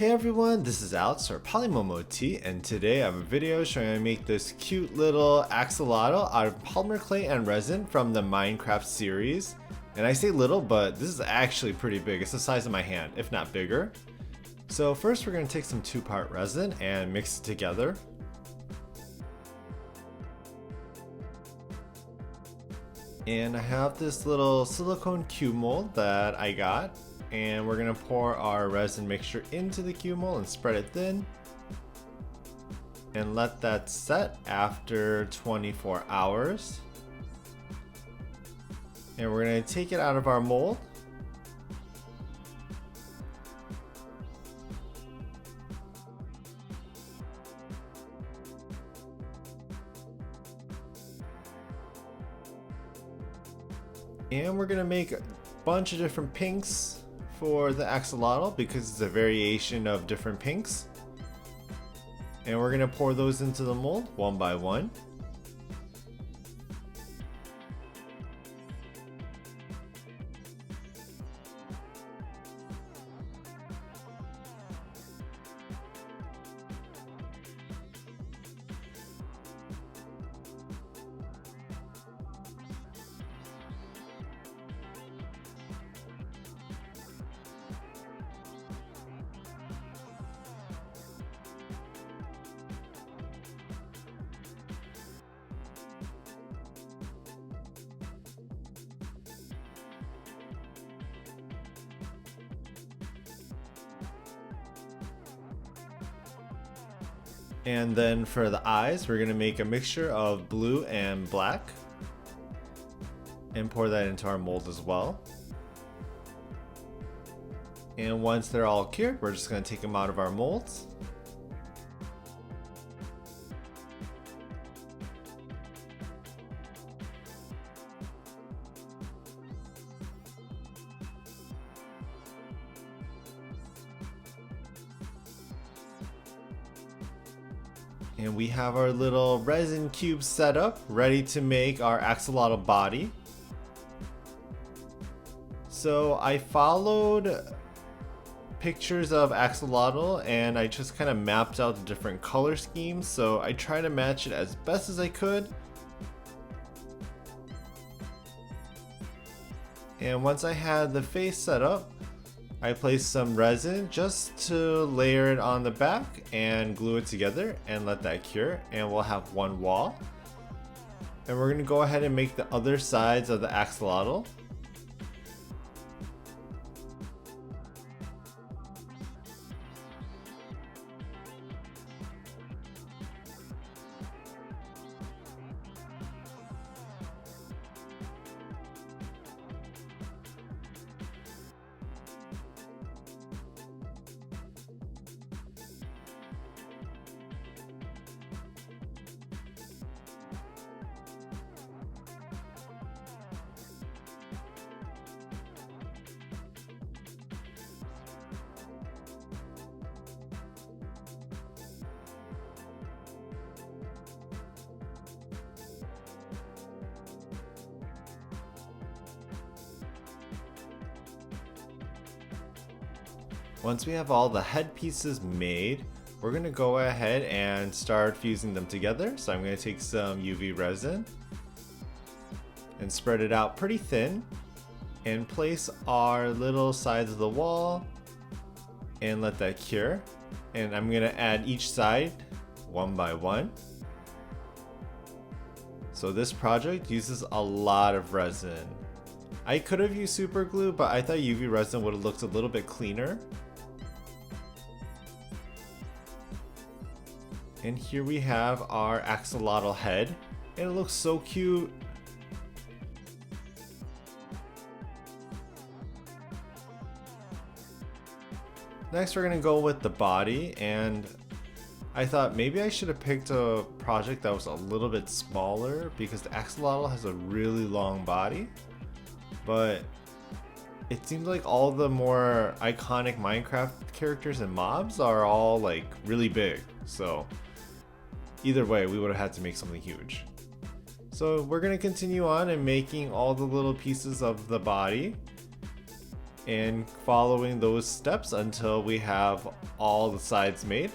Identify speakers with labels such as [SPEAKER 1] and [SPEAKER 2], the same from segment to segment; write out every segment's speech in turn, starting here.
[SPEAKER 1] Hey everyone, this is Alex or PolymomoTea, and today I have a video showing how to make this cute little axolotl out of polymer clay and resin from the Minecraft series. And I say little, but this is actually pretty big. It's the size of my hand, if not bigger. So first we're going to take some 2-part resin and mix it together. And I have this little silicone cube mold that I got. And we're gonna pour our resin mixture into the cube mold and spread it thin. And let that set after 24 hours. And we're gonna take it out of our mold. And we're gonna make a bunch of different pinks for the axolotl because it's a variation of different pinks. And we're gonna pour those into the mold one by one. And then for the eyes, we're gonna make a mixture of blue and black and pour that into our mold as well. And once they're all cured, we're just gonna take them out of our molds. And we have our little resin cube set up, ready to make our axolotl body. So I followed pictures of axolotl and I just kind of mapped out the different color schemes. So I tried to match it as best as I could. And once I had the face set up, I placed some resin just to layer it on the back and glue it together and let that cure, and we'll have one wall. And we're gonna go ahead and make the other sides of the axolotl. Once we have all the head pieces made, we're gonna go ahead and start fusing them together. So I'm gonna take some UV resin and spread it out pretty thin and place our little sides of the wall and let that cure. And I'm gonna add each side one by one. So this project uses a lot of resin. I could have used super glue, but I thought UV resin would have looked a little bit cleaner. And here we have our axolotl head, and it looks so cute. Next we're gonna go with the body, and I thought maybe I should have picked a project that was a little bit smaller because the axolotl has a really long body, but it seems like all the more iconic Minecraft characters and mobs are all like really big. So either way, we would have had to make something huge. So we're gonna continue on and making all the little pieces of the body. and following those steps until we have all the sides made.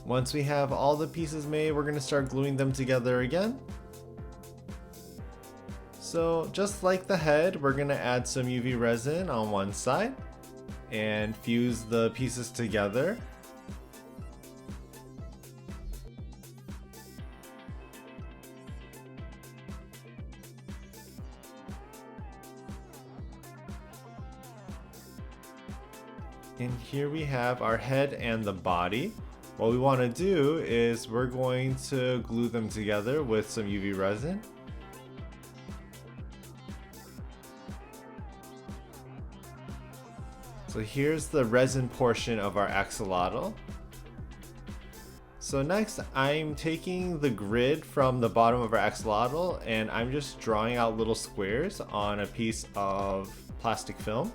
[SPEAKER 1] Once we have all the pieces made, we're going to start gluing them together again. So just like the head, we're going to add some UV resin on one side and fuse the pieces together. And here we have our head and the body. What we want to do is we're going to glue them together with some UV resin. So here's the resin portion of our axolotl. So next I'm taking the grid from the bottom of our axolotl and I'm just drawing out little squares on a piece of plastic film.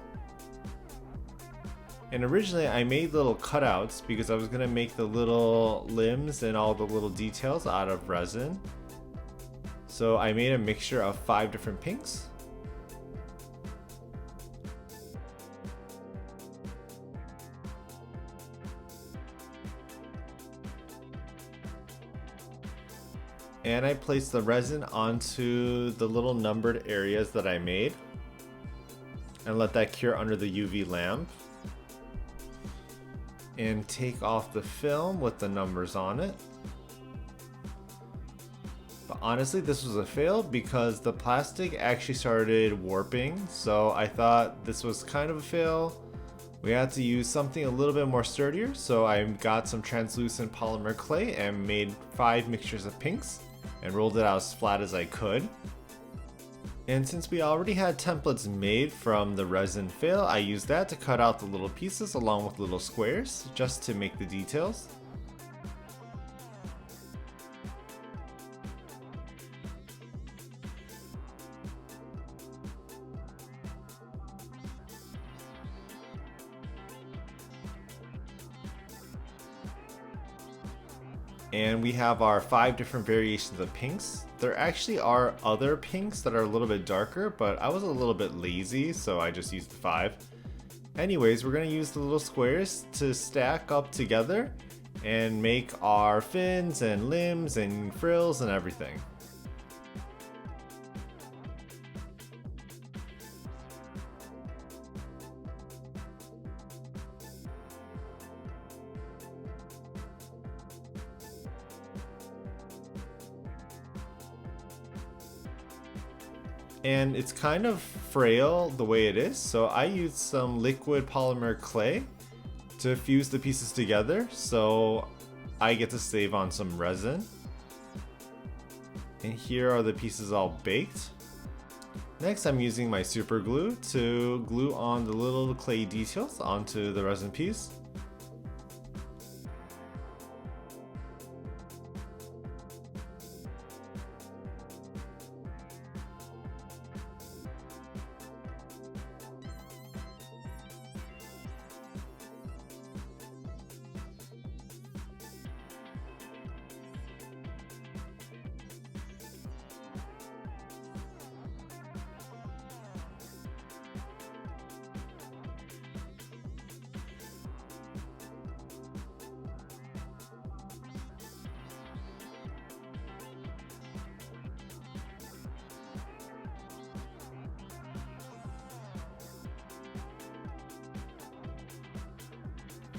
[SPEAKER 1] And originally I made little cutouts because I was going to make the little limbs and all the little details out of resin. So I made a mixture of 5 different pinks. And I placed the resin onto the little numbered areas that I made and let that cure under the UV lamp. And take off the film with the numbers on it. But honestly, this was a fail because the plastic actually started warping, so I thought this was kind of a fail. We had to use something a little bit more sturdier, so I got some translucent polymer clay and made 5 mixtures of pinks and rolled it out as flat as I could. And since we already had templates made from the resin fail, I used that to cut out the little pieces along with little squares just to make the details. And we have our 5 different variations of pinks. There actually are other pinks that are a little bit darker, but I was a little bit lazy, so I just used the 5. Anyways, we're going to use the little squares to stack up together and make our fins and limbs and frills and everything. And it's kind of frail the way it is, so I used some liquid polymer clay to fuse the pieces together so I get to save on some resin. And here are the pieces all baked. Next I'm using my super glue to glue on the little clay details onto the resin piece.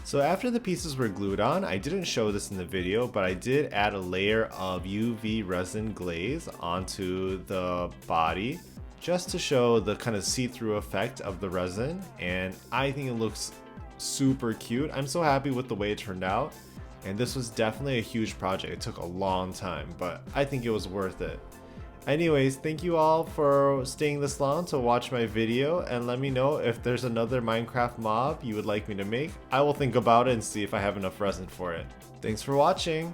[SPEAKER 1] So after the pieces were glued on, I didn't show this in the video, but I did add a layer of UV resin glaze onto the body just to show the kind of see-through effect of the resin, and I think it looks super cute. I'm so happy with the way it turned out. And this was definitely a huge project. It took a long time, but I think it was worth it. Anyways, thank you all for staying this long to watch my video, and let me know if there's another Minecraft mob you would like me to make. I will think about it and see if I have enough resin for it. Thanks for watching!